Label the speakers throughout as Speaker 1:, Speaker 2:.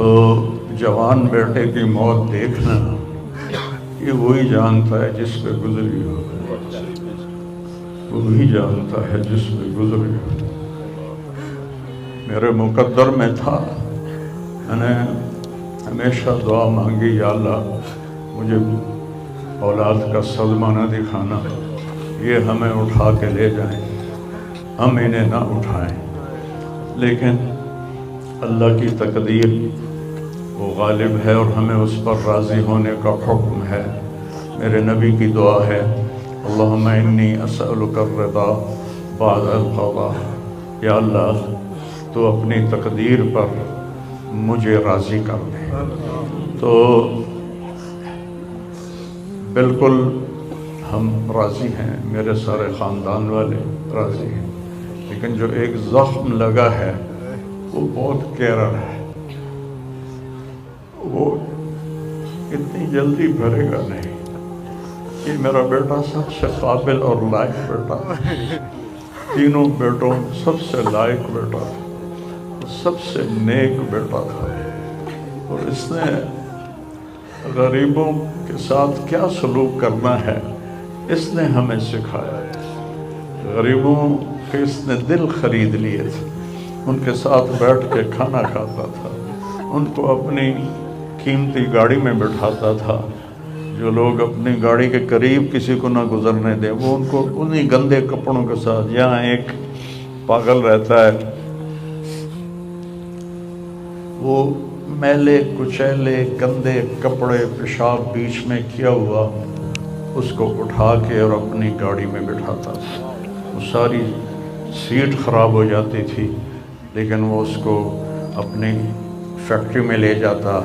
Speaker 1: تو जवान बेटे की मौत देखना ये वही जानता है जिस पे गुजरी हो, वही जानता है जिस पे गुजरी हो। मेरे मुकद्दर में था, मैंने हमेशा दुआ मांगी, या अल्लाह मुझे औलाद का सदमा न दिखाना, ये हमें उठा के ले जाएं, हम इन्हें ना उठाएं। लेकिन अल्लाह की तकदीर वो गालिब है और हमें उस पर राज़ी होने का हुक्म है। मेरे नबी की दुआ है, अल्लाहुम्मा इन्नी असअलुका रिदा बादल क़ज़ा, या अल्लाह तो अपनी तकदीर पर मुझे राज़ी कर दे। तो बिल्कुल हम राज़ी हैं, मेरे सारे ख़ानदान वाले राज़ी हैं, लेकिन जो एक ज़ख्म लगा है वो बहुत गहरा है, वो इतनी जल्दी भरेगा नहीं। ये मेरा बेटा सबसे काबिल और लायक बेटा, तीनों बेटों सबसे लायक बेटा, सबसे नेक बेटा था, और इसने गरीबों के साथ क्या सलूक करना है इसने हमें सिखाया। गरीबों के इसने दिल खरीद लिए थे, उनके साथ बैठ के खाना खाता था, उनको अपनी कीमती गाड़ी में बिठाता था। जो लोग अपनी गाड़ी के करीब किसी को ना गुजरने दें, वो उनको उन्हीं गंदे कपड़ों के साथ, यहाँ एक पागल रहता है, वो मैले कुचैले गंदे कपड़े पेशाब बीच में किया हुआ उसको उठा के और अपनी गाड़ी में बिठाता था। वो सारी सीट ख़राब हो जाती थी, लेकिन वो उसको अपनी फैक्ट्री में ले जाता,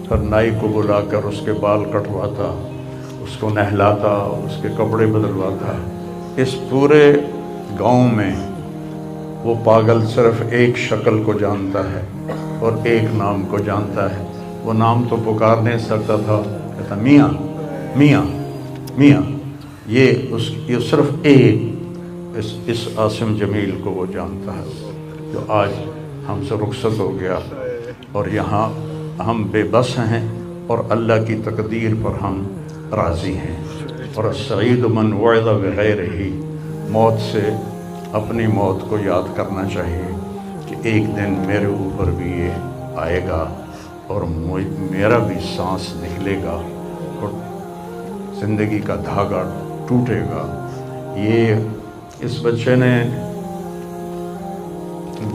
Speaker 1: फिर नाई को बुलाकर उसके बाल कटवाता, उसको नहलाता, उसके कपड़े बदलवाता। इस पूरे गांव में वो पागल सिर्फ एक शक्ल को जानता है और एक नाम को जानता है। वो नाम तो पुकार नहीं सकता था, कहता मियाँ मियाँ मियाँ। ये सिर्फ एक इस आसिम जमील को वो जानता है, जो आज हमसे रुखसत हो गया और यहाँ हम बेबस हैं और अल्लाह की तकदीर पर हम राज़ी हैं। और सईद मन वअद बग़ैरिही, मौत से अपनी मौत को याद करना चाहिए कि एक दिन मेरे ऊपर भी ये आएगा और मेरा भी सांस निकलेगा और ज़िंदगी का धागा टूटेगा। ये इस बच्चे ने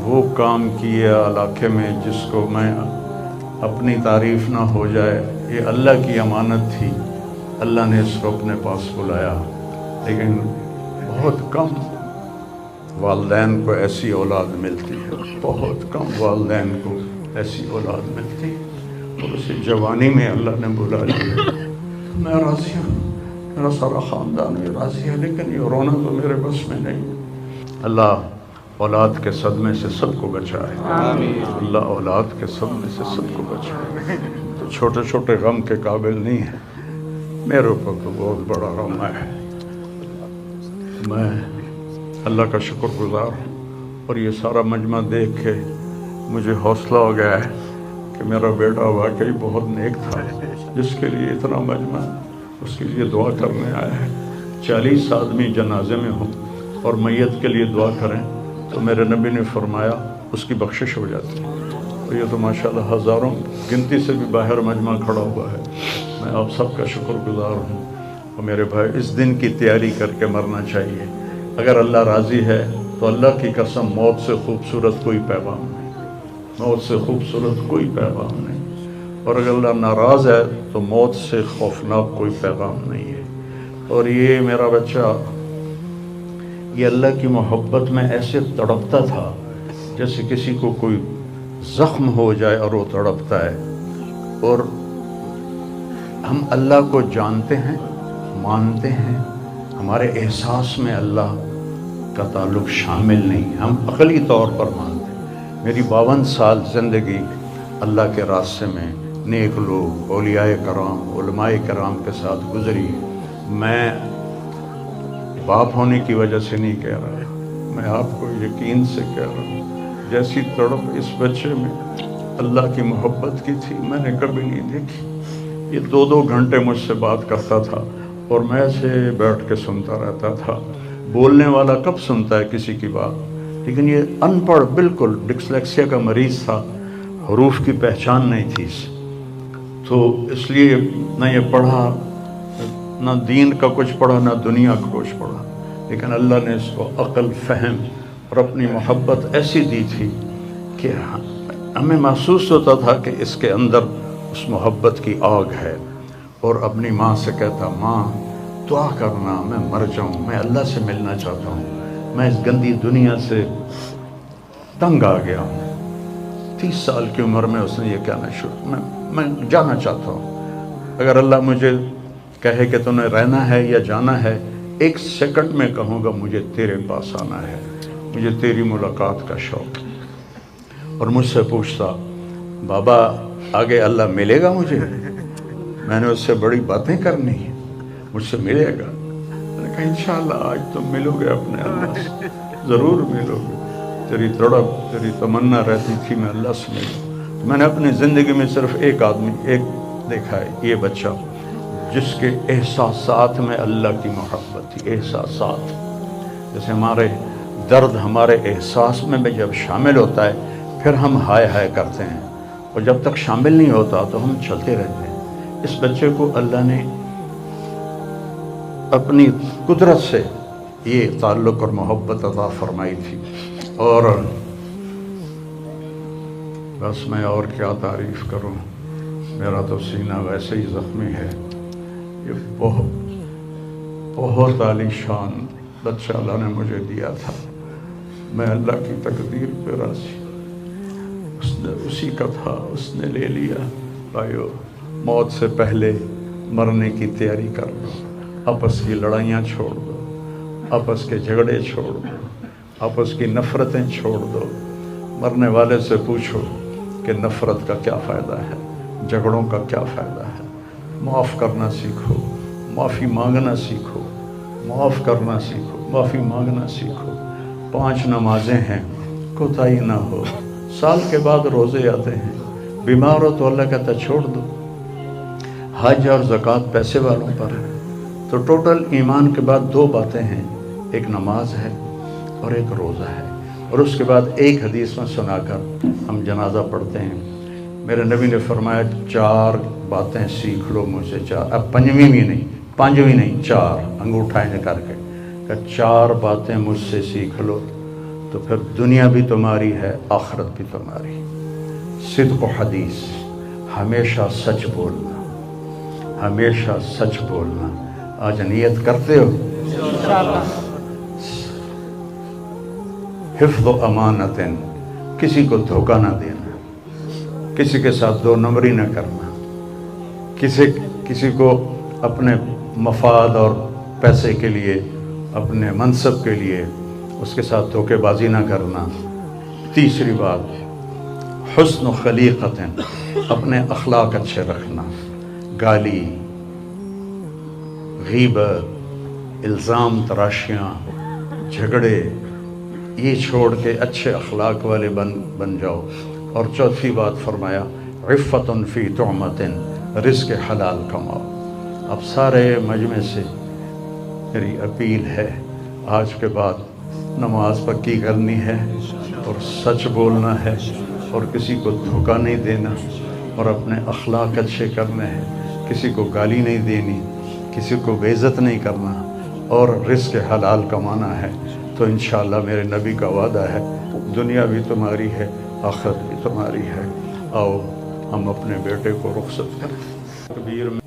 Speaker 1: वो काम किया इलाके में जिसको मैं अपनी तारीफ़ ना हो जाए, ये अल्लाह की अमानत थी, अल्लाह ने इसको अपने पास बुलाया। लेकिन बहुत कम वालिदैन को ऐसी औलाद मिलती है, बहुत कम वालिदैन को ऐसी औलाद मिलती है, और उसे जवानी में अल्लाह ने बुला लिया। मैं राज़ी हूँ, मेरा सारा ख़ानदान भी राज़ी है, लेकिन ये रोना तो मेरे बस में नहीं। अल्लाह औलाद के सदमे से सबको बचाए, अल्लाह औलाद के सदमे से सबको बचाए। तो छोटे छोटे गम के काबिल नहीं है, मेरे ऊपर तो बहुत बड़ा गम है। मैं अल्लाह का शुक्रगुज़ार हूँ, और ये सारा मजमा देख के मुझे हौसला हो गया है कि मेरा बेटा वाकई बहुत नेक था, जिसके लिए इतना मजमा उसके लिए दुआ करने आया है। 40 आदमी जनाजे में हों और मैयत के लिए दुआ करें तो मेरे नबी ने फरमाया उसकी बख्शिश हो जाती है। तो ये तो माशाल्लाह हज़ारों गिनती से भी बाहर मजमा खड़ा हुआ है। मैं आप सबका शुक्रगुज़ार हूँ, और मेरे भाई इस दिन की तैयारी करके मरना चाहिए। अगर अल्लाह राज़ी है तो अल्लाह की कसम मौत से खूबसूरत कोई पैगाम नहीं, मौत से खूबसूरत कोई पैगाम नहीं। और अगर अल्लाह नाराज़ है तो मौत से खौफनाक कोई पैगाम नहीं है। और ये मेरा बच्चा ये अल्लाह की मोहब्बत में ऐसे तड़पता था जैसे किसी को कोई ज़ख्म हो जाए और वो तड़पता है। और हम अल्लाह को जानते हैं, मानते हैं, हमारे एहसास में अल्लाह का ताल्लुक़ शामिल नहीं, हम अक़ली तौर पर मानते हैं। मेरी 52 साल ज़िंदगी अल्लाह के रास्ते में नेक लोग, औलियाए कराम, उलमाए कराम के साथ गुज़री। मैं बाप होने की वजह से नहीं कह रहा, मैं आपको यकीन से कह रहा हूँ, जैसी तड़प इस बच्चे में اللہ کی محبت کی تھی میں نے کبھی نہیں دیکھی۔ یہ 2 گھنٹے مجھ سے بات کرتا تھا اور میں ایسے بیٹھ کے سنتا رہتا تھا۔ بولنے والا کب سنتا ہے کسی کی بات، لیکن یہ ان پڑھ بالکل ڈسلیکسیا کا مریض تھا، حروف کی پہچان نہیں تھی اس، تو اس لیے نہ یہ پڑھا، نہ دین کا کچھ پڑھا، نہ دنیا کا کچھ پڑھا، لیکن اللہ نے اس کو عقل، فہم اور اپنی محبت ایسی دی تھی کہ ہمیں محسوس ہوتا تھا کہ اس کے اندر اس محبت کی آگ ہے۔ اور اپنی ماں سے کہتا، ماں دعا کرنا میں مر جاؤں، میں اللہ سے ملنا چاہتا ہوں، میں اس گندی دنیا سے تنگ آ گیا ہوں۔ 30 سال کی عمر میں اس نے یہ کہنا شروع، میں جانا چاہتا ہوں، اگر اللہ مجھے کہے کہ تو نے رہنا ہے یا جانا ہے، 1 سیکنڈ میں کہوں گا مجھے تیرے پاس آنا ہے، مجھے تیری ملاقات کا شوق۔ اور مجھ سے پوچھتا، بابا آگے اللہ ملے گا مجھے؟ میں نے اس سے بڑی باتیں کرنی ہیں، مجھ سے ملے گا؟ میں نے کہا انشاءاللہ آج تم ملو گے اپنے اللہ سے، ضرور ملو گے، تیری تڑپ، تیری تمنا رہتی تھی میں اللہ سے ملوں۔ تو میں نے اپنی زندگی میں صرف ایک آدمی دیکھا ہے، یہ بچہ جس کے احساسات میں اللہ کی محبت تھی۔ احساسات جیسے ہمارے درد ہمارے احساس میں بھی جب شامل ہوتا ہے پھر ہم ہائے ہائے کرتے ہیں، اور جب تک شامل نہیں ہوتا تو ہم چلتے رہتے ہیں۔ اس بچے کو اللہ نے اپنی قدرت سے یہ تعلق اور محبت عطا فرمائی تھی، اور بس میں اور کیا تعریف کروں، میرا تو سینہ ویسے ہی زخمی ہے۔ یہ بہت عالی شان بچہ اللہ نے مجھے دیا تھا، میں اللہ کی تقدیر پہ راضی، اسی کا تھا، اس نے لے لیا۔ بھائیو، موت سے پہلے مرنے کی تیاری کر لو، آپس کی لڑائیاں چھوڑ دو، آپس کے جھگڑے چھوڑ دو، آپس کی نفرتیں چھوڑ دو۔ مرنے والے سے پوچھو کہ نفرت کا کیا فائدہ ہے، جھگڑوں کا کیا فائدہ ہے۔ معاف کرنا سیکھو، معافی مانگنا سیکھو، معاف کرنا سیکھو، معافی مانگنا سیکھو۔ 5 نمازیں ہیں، کوتاہی نہ ہو۔ سال کے بعد روزے آتے ہیں، بیمار ہو تو اللہ کہتا چھوڑ دو۔ حج اور زکوٰۃ پیسے والوں پر ہے۔ تو ٹوٹل ایمان کے بعد 2 باتیں ہیں، ایک نماز ہے اور ایک روزہ ہے، اور اس کے بعد ایک حدیث میں سنا کر ہم جنازہ پڑھتے ہیں۔ میرے نبی نے فرمایا 4 باتیں سیکھ لو مجھ سے، 4، اب 5ویں بھی نہیں، 5ویں نہیں، 4 انگوٹھا کر کے کہ 4 باتیں مجھ سے سیکھ لو تو پھر دنیا بھی تمہاری ہے، آخرت بھی تمہاری۔ صدق و حدیث، ہمیشہ سچ بولنا، ہمیشہ سچ بولنا۔ آج نیت کرتے ہو؟ حفظ و امانت، کسی کو دھوکہ نہ دینا، کسی کے ساتھ 2 نمبری نہ کرنا، کسی کو اپنے مفاد اور پیسے کے لیے، اپنے منصب کے لیے اس کے ساتھ دھوکے بازی نہ کرنا۔ تیسری بات، حسن و خلیقت، اپنے اخلاق اچھے رکھنا، گالی، غیبت، الزام تراشیاں، جھگڑے، یہ چھوڑ کے اچھے اخلاق والے بن جاؤ۔ اور چوتھی بات فرمایا، عفت فی طعمت، رزق حلال کماؤ۔ اب سارے مجمع سے میری اپیل ہے، آج کے بعد نماز پکی کرنی ہے اور سچ بولنا ہے اور کسی کو دھوکہ نہیں دینا اور اپنے اخلاق اچھے کرنے ہیں، کسی کو گالی نہیں دینی، کسی کو بے عزت نہیں کرنا، اور رزق حلال کمانا ہے۔ تو انشاءاللہ میرے نبی کا وعدہ ہے، دنیا بھی تمہاری ہے، آخرت بھی تمہاری ہے۔ آؤ ہم اپنے بیٹے کو رخصت کریں۔ تکبیر میں